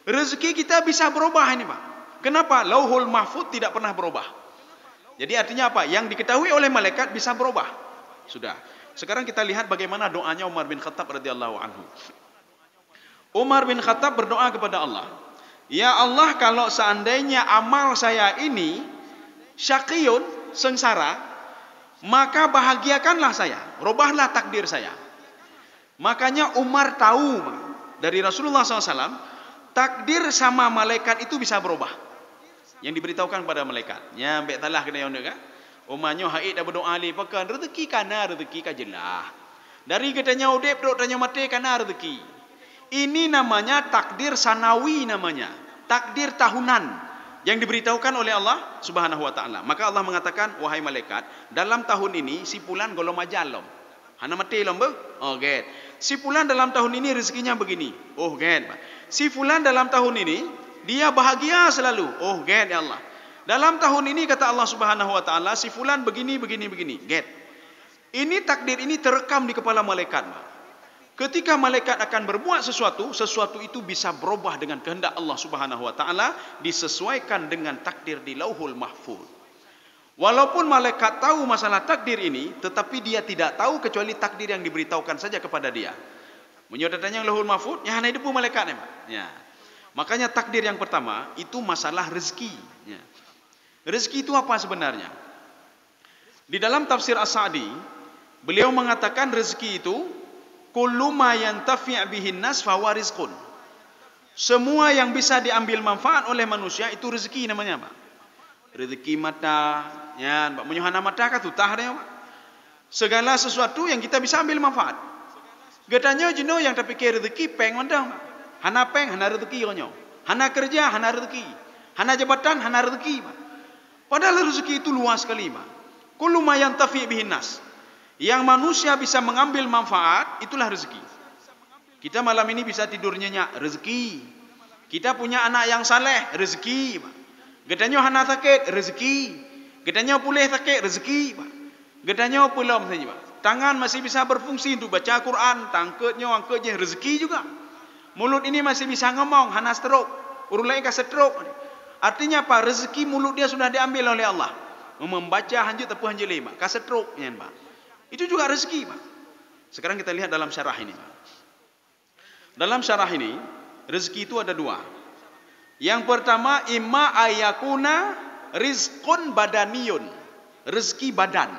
Rezeki kita bisa berubah ini, Pak. Kenapa? Lauhul mahfuz tidak pernah berubah. Jadi artinya apa? Yang diketahui oleh malaikat bisa berubah. Sudah. Sekarang kita lihat bagaimana doanya Umar bin Khattab radhiyallahu anhu. Umar bin Khattab berdoa kepada Allah. Ya Allah, kalau seandainya amal saya ini syaqiyun, sengsara, maka bahagiakanlah saya, robahlah takdir saya. Makanya Umar tahu dari Rasulullah SAW, takdir sama malaikat itu bisa berubah. yang diberitahukan kepada malaikat. Ya, ambek talah kena yang kan. Umanyo haid dah berdoa li pakan rezeki kana rezeki kajelah. Dari katanya udip dok tanya mati kana rezeki. Ini namanya takdir sanawi namanya. Takdir tahunan yang diberitahukan oleh Allah Subhanahu wa taala. Maka Allah mengatakan, wahai malaikat, dalam tahun ini si fulan golong majalom. Hana mati lom be? Oh, get. Si fulan dalam tahun ini rezekinya begini. Oh, get. Si fulan dalam tahun ini dia bahagia selalu. Oh, get ya Allah. Dalam tahun ini kata Allah Subhanahu wa taala si fulan begini. Get. Ini takdir ini terekam di kepala malaikat. Ketika malaikat akan berbuat sesuatu itu bisa berubah dengan kehendak Allah Subhanahu wa taala, disesuaikan dengan takdir di Lauhul Mahfuz. Walaupun malaikat tahu masalah takdir ini, tetapi dia tidak tahu kecuali takdir yang diberitahukan saja kepada dia. Menyodatanya Lauhul Mahfuz, ya hanya itu malaikat ya. Makanya takdir yang pertama itu masalah rezeki. Ya. Rezeki itu apa sebenarnya? Di dalam tafsir As-Sa'di, beliau mengatakan rezeki itu kullu ma yantafi' bihin nas fa huwa rizqun. Semua yang bisa diambil manfaat oleh manusia itu rezeki namanya, Pak. Rezeki mata, ya, Pak menyuhana mata ka tutah dia, Pak. Segala sesuatu yang kita bisa ambil manfaat. Gatanya jino yang terpikir rezeki peng mandang, Pak. Hana peng, hana rezeki onyo. Hana kerja, hana rezeki. Hana jabatan, hana rezeki, Pak. Padahal rezeki itu luas sekali, Pak. Kullu ma yantafi bihin nas. Yang manusia bisa mengambil manfaat, itulah rezeki. Kita malam ini bisa tidur nyenyak, rezeki. Kita punya anak yang saleh, rezeki, Pak. Gedanya hana sakit, rezeki. Gedanya pulih sakit, rezeki, Pak. Gedanya pelom saja, Pak. Tangan masih bisa berfungsi untuk baca Quran, tangketnya, angketnya, rezeki juga. Mulut ini masih bisa ngomong, hana stroke. Urut lain ke stroke. Artinya apa? Rezeki mulut dia sudah diambil oleh Allah. Membaca hanjut tepuh hanjut lima. Kasetruk, ya, Pak. Itu juga rezeki, Pak. Sekarang kita lihat dalam syarah ini, Pak. Dalam syarah ini, rezeki itu ada dua. Yang pertama, imma ayakuna rizqun badaniyun. Rezeki badan.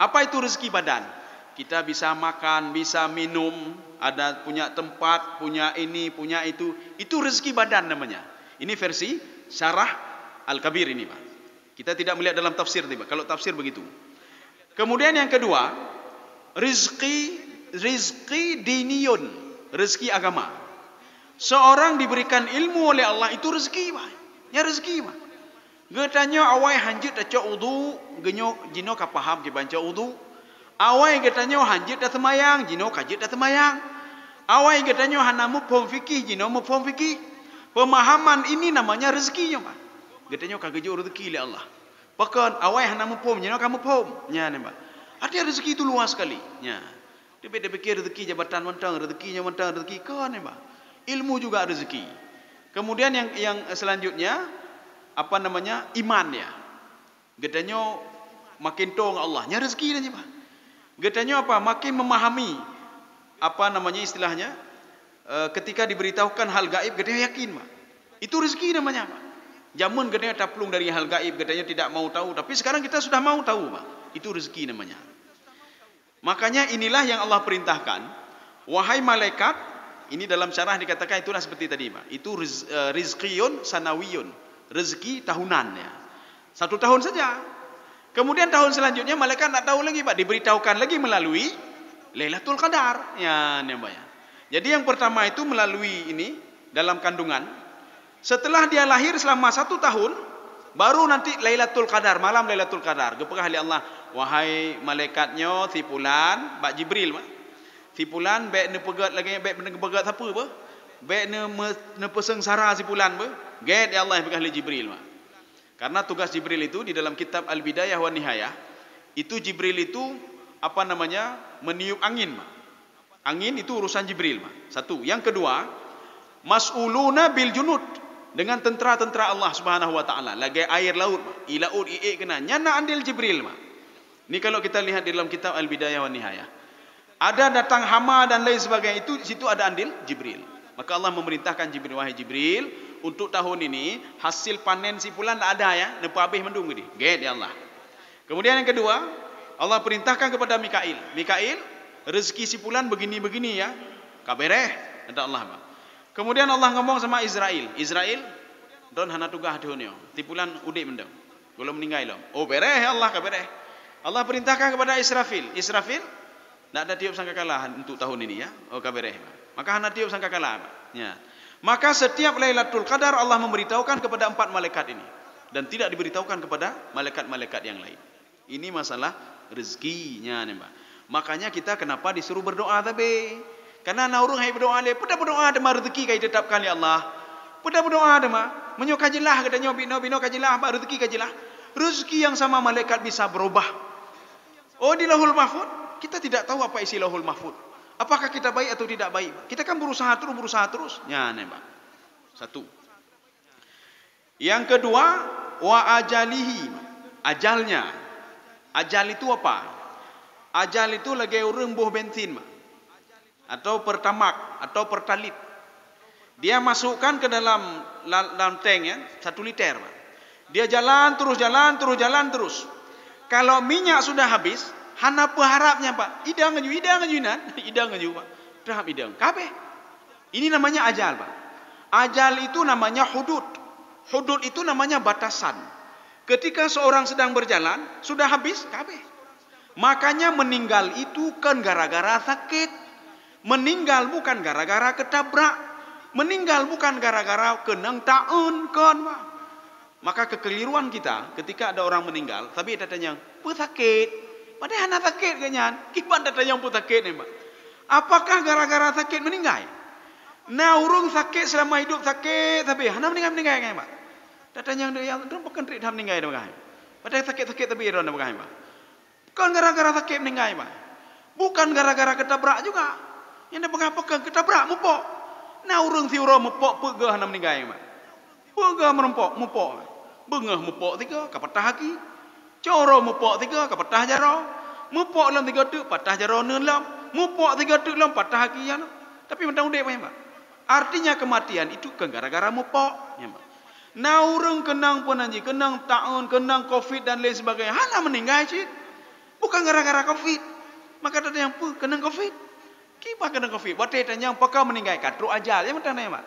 Apa itu rezeki badan? Kita bisa makan, bisa minum, ada punya tempat, punya ini, punya itu. Itu rezeki badan namanya. Ini versi syarah Al-Kabir ini, Pak. Kita tidak melihat dalam tafsir, Pak. Kalau tafsir begitu. Kemudian yang kedua, rizki diniyun, rezeki agama. Seorang diberikan ilmu oleh Allah itu rezeki, Pak. Ya rezeki, Pak. Getanya awai hanjit tak cok wudu, genyo jino kapaham je banca wudu. Awai getanya hanjit tak semayang, jino kajit tak semayang. Awai getanya hana mufhum fikih, jino mufhum fikih. Pemahaman ini namanya rezekinya, Pak. Getanya kagejo rezeki oleh Allah. Pakan awai hana mufhum, jino kamu mufhum. Nya ne, Pak. Artinya rezeki itu luas sekali. Nya. Dia fikir rezeki jabatan mentang, rezekinya mentang, rezeki kan, Pak. Ilmu juga rezeki. Kemudian yang selanjutnya apa namanya? Iman ya. Getanya makin tong Allah, nya rezeki nya, Pak. Getanya apa? Makin memahami apa namanya istilahnya? Ketika diberitahukan hal gaib, getanya yakin, Pak. Itu rezeki namanya, Pak. Jamun getanya taplung dari hal gaib, getanya tidak mau tahu, tapi sekarang kita sudah mau tahu, Pak. Itu rezeki namanya. Makanya inilah yang Allah perintahkan, wahai malaikat, ini dalam syarah dikatakan itulah seperti tadi, Pak. Itu rizqiyun sanawiyun, rezeki tahunan ya. 1 tahun saja. Kemudian tahun selanjutnya malaikat tak tahu lagi, Pak, diberitahukan lagi melalui Lailatul Qadar. Ya, namanya. Jadi yang pertama itu melalui ini dalam kandungan. Setelah dia lahir selama 1 tahun, baru nanti Lailatul Qadar, malam Lailatul Qadar. Gepekah oleh Allah, wahai malaikatnya si fulan, Pak Jibril, Pak. Si fulan baik ne pegat lagi, baik ne pegat siapa, Pak? Baik ne pesengsara si fulan, Pak. Get ya Allah bekah oleh Jibril, Pak. Karena tugas Jibril itu di dalam kitab Al-Bidayah wa Nihayah, itu Jibril itu apa namanya? Meniup angin, Pak. Angin itu urusan Jibril, Pak. 1. Yang kedua, mas'uluna bil junud, dengan tentera-tentera Allah Subhanahu wa taala. Lagi air laut, Pak. Ilaud ie kena. Nyana andil Jibril, Pak. Ini kalau kita lihat di dalam kitab Al-Bidayah wa Nihayah. Ada datang hama dan lain sebagainya, itu situ ada andil Jibril. Maka Allah memerintahkan Jibril, wahai Jibril, untuk tahun ini hasil panen si fulan tak ada ya, nepa habis mendung gini. Get ya Allah. Kemudian yang kedua, Allah perintahkan kepada Mikail. Mikail, rezeki si fulan begini-begini ya. Kabereh, kata Allah, Pak. Kemudian Allah ngomong sama Israel. Israel, Don hana tugah dunia. Tipulan udik mendem. Belum meninggal lom. Oh bereh Allah ka bereh. Allah perintahkan kepada Israfil. Israfil tidak ada tiup sangkakala untuk tahun ini ya. Oh ka bereh. Maka hana tiup sangkakala. Ya. Maka setiap Lailatul Qadar Allah memberitahukan kepada 4 malaikat ini dan tidak diberitahukan kepada malaikat-malaikat yang lain. Ini masalah rezekinya nih, Mbak. Makanya kita kenapa disuruh berdoa tapi? Karena naurung hai berdoa le, pada berdoa ada rezeki kai tetapkan oleh Allah. Pada berdoa ada mah, menyo kajilah katanya bino kajilah apa rezeki kajilah. Rezeki yang sama malaikat bisa berubah. Oh di Lauhul Mahfuz, kita tidak tahu apa isi Lauhul Mahfuz. Apakah kita baik atau tidak baik? Kita kan berusaha terus. Ya, nembak. Satu. Yang kedua, wa ajalihi. Ajalnya. Ajal itu apa? Ajal itu lagi urang buah bensin, atau pertamak, atau pertalit. Dia masukkan ke dalam tank ya, 1 liter. Dia jalan terus. Kalau minyak sudah habis, hana peharapnya Pak. Idang ngeju Pak. Terhap idang. Kabeh. Ini namanya ajal Pak. Ajal itu namanya hudud. Hudud itu namanya batasan. Ketika seorang sedang berjalan, sudah habis, kabeh. Makanya meninggal itu kan gara-gara sakit. Meninggal bukan gara-gara ketabrak. Meninggal bukan gara-gara kenang taun kan Pak. Maka kekeliruan kita ketika ada orang meninggal, tapi datanya pesakit. Padahal hana sakit kanyan. Kiban datanya pesakit nih Pak. Apakah gara-gara sakit meninggal? Nah urung sakit selama hidup sakit, tapi hana meninggal kan Pak. Datanya yang bukan trik dah meninggal dah. Padahal sakit tapi dia dah bukan Pak. Bukan gara-gara sakit meninggal Pak. Bukan gara-gara ketabrak juga. Yang dah pegang ketabrak mupok. Nah urung si urang mupok pegah hana meninggal Pak. Pegah merempok mupok. Bengah mupok 3 kapatah lagi. Coro mupok 3 kapatah jaro. Mupok dalam 3 tuk patah jaro nelam. Mupok 3 tuk dalam patah lagi ya. Tapi mentang udek Pak. Artinya kematian itu kan gara-gara mupok ya Pak. Nah urang kenang pun anji, kenang taun, kenang Covid dan lain sebagainya. Hana meninggal cik. Bukan gara-gara Covid. Maka ada yang kenang Covid. Kipa kenang Covid. Waktu ditanya apakah meninggal katru ajal. Ya mentang Pak.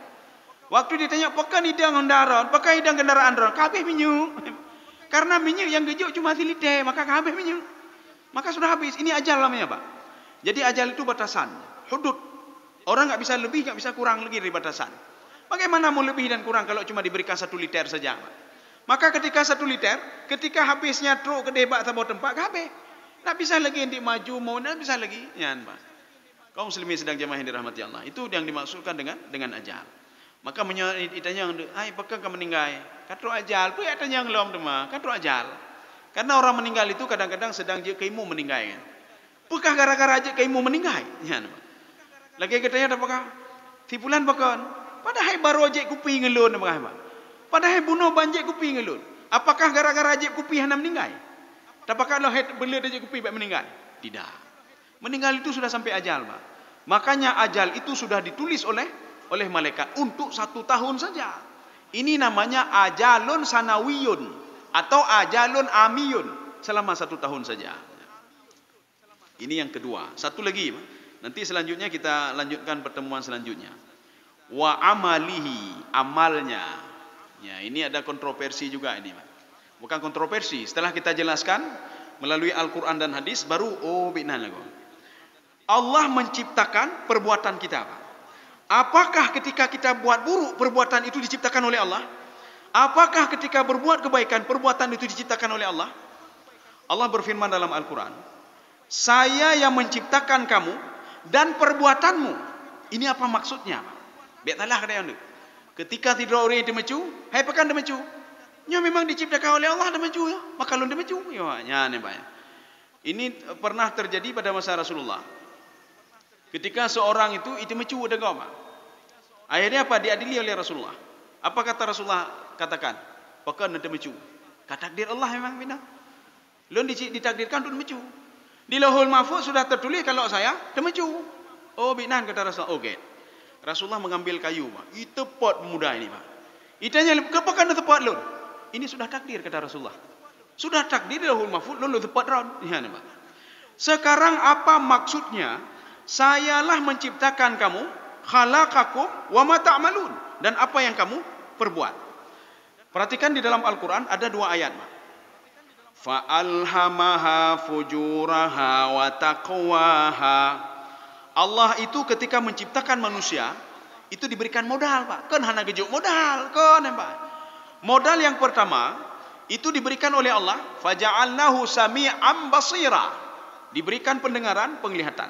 Waktu ditanya apakah hidang kendaraan, apakah hidang kendaraan ron, kabeh minyak. Karena minyak yang gejuk cuma silite, maka kabeh minyak. Maka sudah habis. Ini ajal namanya Pak. Jadi ajal itu batasan, hudud. Orang enggak bisa lebih, enggak bisa kurang lagi dari batasan. Bagaimana mau lebih dan kurang kalau cuma diberikan 1 liter saja? Maka ketika 1 liter, ketika habisnya truk ke debak atau tempat, kabeh. Tak bisa lagi nanti maju, mau tak bisa lagi. Ya, Pak. Kaum muslimin sedang jemaah yang dirahmati Allah. Itu yang dimaksudkan dengan ajal. Maka ditanya, "Ai, apakah kamu meninggal?" Katru ajal, pu atanya yang lom demah, katru ajal. Karena orang meninggal itu kadang-kadang sedang je kaimu meninggal. Apakah gara-gara je kaimu meninggal? Ya, Pak. Lagi katanya apakah? Tipulan bakon. Padahal baru aje kupi ngelun Pak. Padahal bunuh banjek kupi ngelun. Apakah gara-gara aje kupi hana meninggal? Apakah lo het beli aje kupi baik meninggal? Tidak. Meninggal itu sudah sampai ajal, Pak. Makanya ajal itu sudah ditulis oleh malaikat untuk 1 tahun saja. Ini namanya ajalun sanawiyun atau ajalun amiyun selama 1 tahun saja. Ini yang kedua. Satu lagi, nanti selanjutnya kita lanjutkan pertemuan selanjutnya. Wa amalihi, amalnya. Ya, ini ada kontroversi juga ini, Pak. Bukan kontroversi. Setelah kita jelaskan melalui Al-Quran dan hadis, baru binan lagu. Allah menciptakan perbuatan kita, Pak. Apakah ketika kita buat buruk, perbuatan itu diciptakan oleh Allah? Apakah ketika berbuat kebaikan, perbuatan itu diciptakan oleh Allah? Allah berfirman dalam Al-Quran, "Saya yang menciptakan kamu dan perbuatanmu." Ini apa maksudnya? Biarlah kada yang ketika tidur orang demecu, hai pekan demecu. Nya memang diciptakan oleh Allah demecu ya. Maka lu demecu ya nya ne Pak. Ini pernah terjadi pada masa Rasulullah. Ketika seorang itu mecu ada kau Pak. Akhirnya apa? Diadili oleh Rasulullah. Apa kata Rasulullah katakan? Pekan ada mecu. Kata takdir Allah memang benar. Lu ditakdirkan untuk mecu. Di Lauhul Mahfuz sudah tertulis kalau saya demecu. Oh binan kata Rasulullah. Oke. Rasulullah mengambil kayu, Pak. Itu pot muda ini, Pak. Itanya kepakan tepat lu. Ini sudah takdir kata Rasulullah. Sudah takdir di Lauhul Mahfuz lu tepat ron. Ya, Pak. Sekarang apa maksudnya? Sayalah menciptakan kamu, khalaqakum wa ma ta'malun, dan apa yang kamu perbuat. Perhatikan di dalam Al-Quran ada 2 ayat. Fa'alhamaha fujuraha wa taqwaha. Allah itu ketika menciptakan manusia, itu diberikan modal, Pak. Kan hana gejuk modal, kan, Pak. Modal yang pertama, itu diberikan oleh Allah, faja'alnahu sami'an basira. Diberikan pendengaran, penglihatan.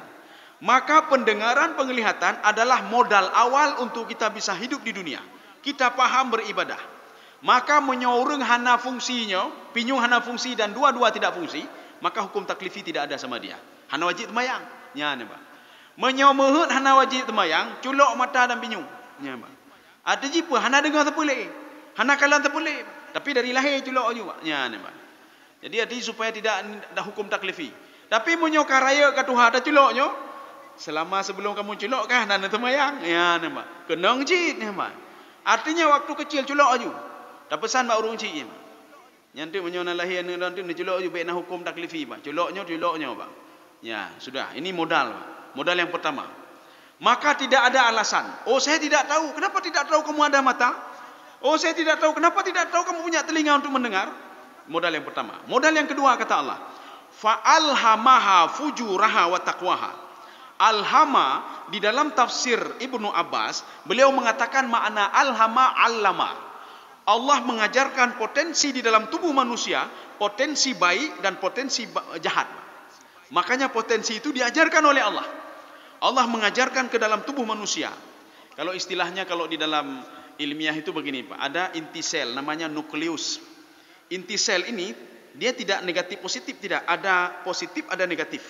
Maka pendengaran, penglihatan adalah modal awal untuk kita bisa hidup di dunia. Kita paham beribadah. Maka menyoreng hana fungsinya, pinyung hana fungsi dan dua-dua tidak fungsi, maka hukum taklifi tidak ada sama dia. Hana wajib temayang. Ya, Pak. Menyomehut hana wajib temayang, culok mata dan pinyung. Ya, Pak. Ada jipa hana dengar terpulih. Hana kalan terpulih. Tapi dari lahir culok juga. Ya, Pak. Jadi supaya tidak ada hukum taklifi. Tapi menyokar raya ke Tuhan ada culoknya, selama sebelum kamu culok kah hana temayang? Ya, Pak. Kena ngejit, ya, Pak. Artinya waktu kecil culok aja. Tak pesan Pak urung cik. Nanti menyona lahir nanti culok aja baiklah hukum taklifi, Pak. Culoknya, Pak. Ya, sudah. Ini modal, Pak. Modal yang pertama. Maka tidak ada alasan. Oh, saya tidak tahu. Kenapa tidak tahu kamu ada mata? Oh, saya tidak tahu. Kenapa tidak tahu kamu punya telinga untuk mendengar? Modal yang pertama. Modal yang kedua kata Allah. Fa'alhamaha fujuraha wa taqwaha. Alhama di dalam tafsir Ibnu Abbas, beliau mengatakan makna alhama allama. Allah mengajarkan potensi di dalam tubuh manusia, potensi baik dan potensi jahat. Makanya potensi itu diajarkan oleh Allah. Allah mengajarkan ke dalam tubuh manusia. Kalau istilahnya kalau di dalam ilmiah itu begini, Pak. Ada inti sel namanya nukleus. Inti sel ini dia tidak negatif positif, tidak. Ada positif, ada negatif.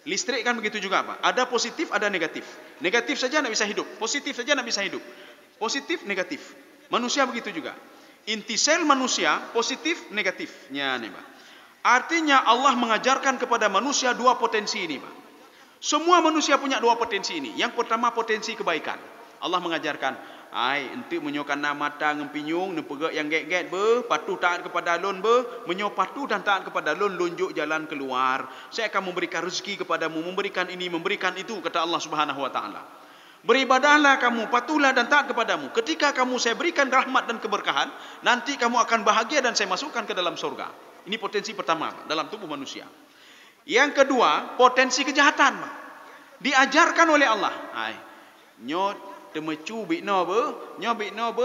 Listrik kan begitu juga, Pak. Ada positif, ada negatif. Negatif saja tidak bisa hidup. Positif saja tidak bisa hidup. Positif, negatif. Manusia begitu juga. Inti sel manusia positif, negatifnya nih, Pak. Artinya Allah mengajarkan kepada manusia 2 potensi ini, Pak. Semua manusia punya 2 potensi ini. Yang pertama potensi kebaikan. Allah mengajarkan, enti menyokan mata ngempinyung, nepegak yang get-get be, patuh taat kepada lon be, menyopatuh dan taat kepada lon, lunjuk jalan keluar. Saya akan memberikan rezeki kepadamu, memberikan ini, memberikan itu, kata Allah Subhanahu wa taala. Beribadahlah kamu, patuhlah dan taat kepadamu. Ketika kamu saya berikan rahmat dan keberkahan, nanti kamu akan bahagia dan saya masukkan ke dalam surga. Ini potensi pertama dalam tubuh manusia. Yang kedua, potensi kejahatan. Diajarkan oleh Allah. Nyo temecu bikno be,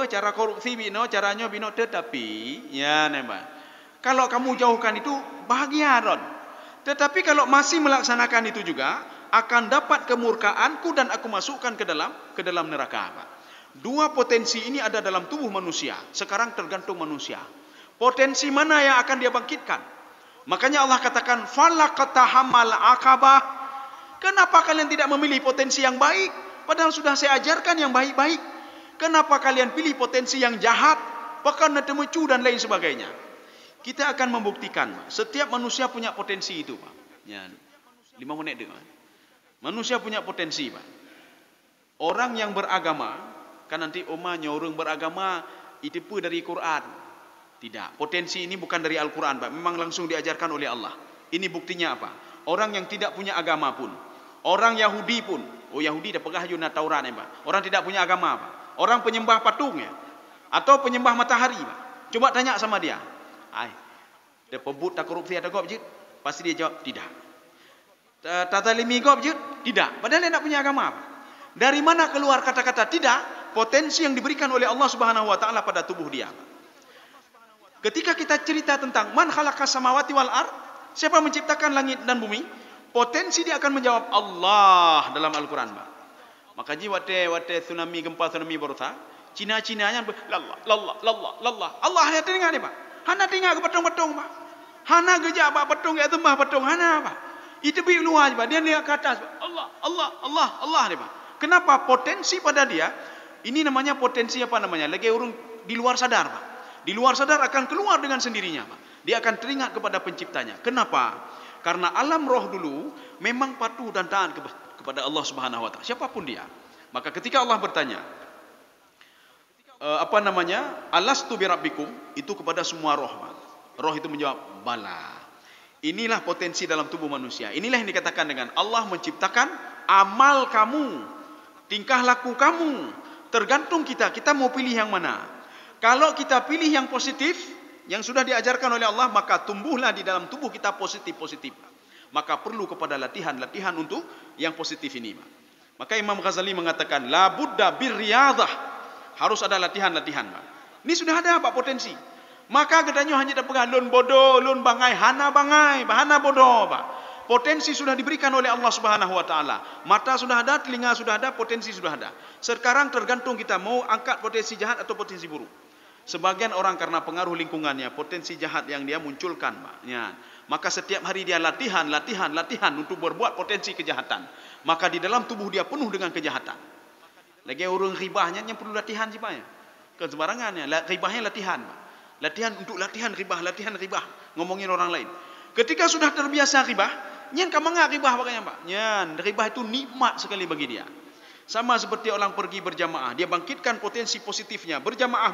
cara korupsi bikno, caranya bikno, tetapi ya nembak. Kalau kamu jauhkan itu bahagia, Ron. Tetapi kalau masih melaksanakan itu juga akan dapat kemurkaanku dan aku masukkan ke dalam neraka. 2 potensi ini ada dalam tubuh manusia. Sekarang tergantung manusia. Potensi mana yang akan dia bangkitkan? Makanya Allah katakan falaqatahamal aqabah. Kenapa kalian tidak memilih potensi yang baik? Padahal sudah saya ajarkan yang baik-baik. Kenapa kalian pilih potensi yang jahat? Bahkan netemecu dan lain sebagainya. Kita akan membuktikan. Setiap manusia punya potensi itu, Pak. Ya, 5 menit dengar. Manusia punya potensi, Pak. Orang yang beragama, kan nanti Oma nyorong beragama, itu pun dari Quran. Tidak. Potensi ini bukan dari Al-Quran, Pak. Memang langsung diajarkan oleh Allah. Ini buktinya apa? Orang yang tidak punya agama pun. Orang Yahudi pun. Oh, Yahudi dah pegah Yunat Taurat, Pak. Orang tidak punya agama, Pak. Orang penyembah patung, ya. Atau penyembah matahari, Pak. Coba tanya sama dia. Dia pebut tak korupsi ada kau je? Pasti dia jawab, tidak. Tata limi kau je? Tidak. Padahal dia tak punya agama, Pak. Dari mana keluar kata-kata tidak? Potensi yang diberikan oleh Allah Subhanahu wa taala pada tubuh dia, Pak. Ketika kita cerita tentang man khalaqas samawati wal ard, siapa menciptakan langit dan bumi? Potensi dia akan menjawab Allah dalam Al-Quran, Pak. Maka ji wate tsunami gempa tsunami berota, Cina-Cinanya lallah. Allah hanya dengar ni, Pak. Hana dengar ke petung-petung, Pak. Hana gejak Pak petung ke tembah petung hana, Pak. Itu bi luar, Pak. Dia lihat ke atas, Pak. Allah ni, Pak. Kenapa? Potensi pada dia ini namanya potensi apa namanya? Lagi urung di luar sadar, Pak. Di luar sadar akan keluar dengan sendirinya, Pak. Dia akan teringat kepada penciptanya. Kenapa? Karena alam roh dulu memang patuh dan taat kepada Allah Subhanahu wa taala, siapapun dia. Maka ketika Allah bertanya, alastu birabbikum, itu kepada semua roh, Pak. Roh itu menjawab, bala. Inilah potensi dalam tubuh manusia. Inilah yang dikatakan dengan Allah menciptakan amal kamu, tingkah laku kamu. Tergantung kita mau pilih yang mana. Kalau kita pilih yang positif, yang sudah diajarkan oleh Allah, maka tumbuhlah di dalam tubuh kita positif-positif. Maka perlu kepada latihan-latihan untuk yang positif ini. Maka Imam Ghazali mengatakan, la budda birriyadah. Harus ada latihan-latihan. Ini sudah ada Pak potensi. Maka katanya hanya dapat lun bodoh, lun bangai, hana bangai, hana bodoh Pak. Potensi sudah diberikan oleh Allah Subhanahu wa taala. Mata sudah ada, telinga sudah ada, potensi sudah ada. Sekarang tergantung kita mau angkat potensi jahat atau potensi buruk. Sebagian orang karena pengaruh lingkungannya, potensi jahat yang dia munculkan, Pak. Ya. Maka setiap hari dia latihan untuk berbuat potensi kejahatan. Maka di dalam tubuh dia penuh dengan kejahatan. Lagi orang ribahnya yang perlu latihan sih Pak ya. Ke sembarangannya, ribahnya latihan, Pak. Latihan ribah, ngomongin orang lain. Ketika sudah terbiasa ribah, nyen kamanga ribah bagainya Pak. Nyen, ribah itu nikmat sekali bagi dia. Sama seperti orang pergi berjamaah, dia bangkitkan potensi positifnya, berjamaah.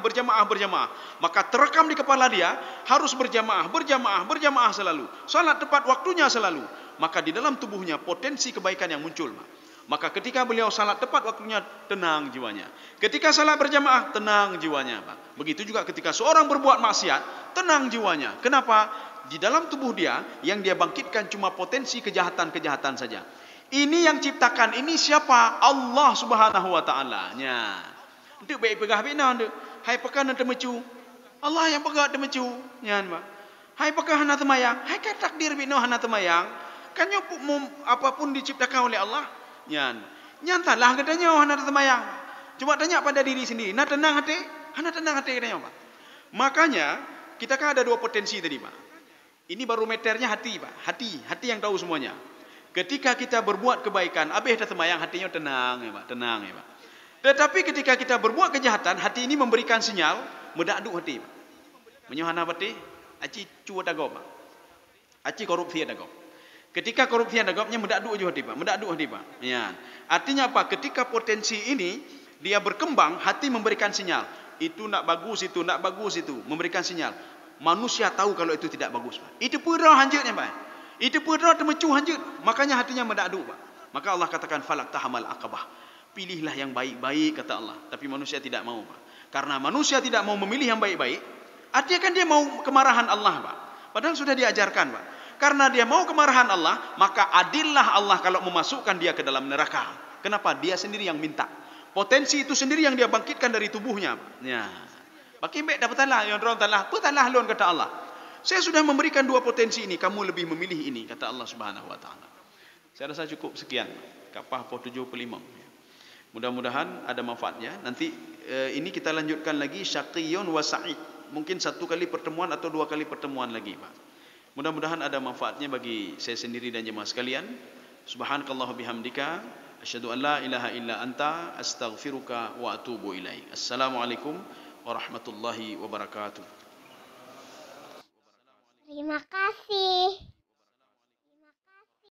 Maka terekam di kepala dia, harus berjamaah selalu. Salat tepat waktunya selalu. Maka di dalam tubuhnya potensi kebaikan yang muncul. Maka ketika beliau salat tepat waktunya, tenang jiwanya. Ketika salat berjamaah, tenang jiwanya. Begitu juga ketika seorang berbuat maksiat, tenang jiwanya. Kenapa? Di dalam tubuh dia, yang dia bangkitkan cuma potensi kejahatan-kejahatan saja. Ini yang ciptakan ini siapa? Allah Subhanahu wa taala. Nya. Untuk baik pegah bina ndu. Hai pekan nanti mecu. Allah yang pegah te mecu. Nya Pak. Hai pekah hana temayang. Hai ka takdir bina hana temayang. Kan apapun diciptakan oleh Allah. Nya. Nyantalah katanya hana temayang. Cuma tanya pada diri sendiri. Nah tenang hati. Hana tenang hati katanya Pak. Makanya kita kan ada dua potensi tadi Pak. Ini barometernya hati Pak. Hati yang tahu semuanya. Ketika kita berbuat kebaikan, abih dah temayang hatinya tenang ya Pak, Tetapi ketika kita berbuat kejahatan, hati ini memberikan sinyal, medakduk hati Pak. Menyohana hati, aci cua dagop Pak. Aci korupsi dagop. Ketika korupsi dagopnya medakduk hati Pak. Ya. Artinya apa? Ketika potensi ini dia berkembang, hati memberikan sinyal. Itu nak bagus, itu memberikan sinyal. Manusia tahu kalau itu tidak bagus Pak. Itu pura hancurnya Pak. Itu pura temecu hancur. Makanya hatinya medakduk Pak. Maka Allah katakan falak tahamal aqabah. Pilihlah yang baik-baik kata Allah. Tapi manusia tidak mau Pak. Karena manusia tidak mau memilih yang baik-baik, artinya kan dia mau kemarahan Allah Pak. Padahal sudah diajarkan Pak. Karena dia mau kemarahan Allah, maka adillah Allah kalau memasukkan dia ke dalam neraka. Kenapa? Dia sendiri yang minta. Potensi itu sendiri yang dia bangkitkan dari tubuhnya. Ya. Bagi baik dapatlah yang orang talah, putalah lon kata Allah. Saya sudah memberikan dua potensi ini, kamu lebih memilih ini kata Allah Subhanahu wa taala. Saya rasa cukup sekian. Kapah 75. Mudah-mudahan ada manfaatnya. Nanti ini kita lanjutkan lagi syaqiyun wa sa'id. Mungkin satu kali pertemuan atau dua kali pertemuan lagi, Pak. Mudah-mudahan ada manfaatnya bagi saya sendiri dan jemaah sekalian. Subhanakallah bihamdika asyhadu an la ilaha illa anta astaghfiruka wa atubu ilaik. Assalamualaikum warahmatullahi wabarakatuh.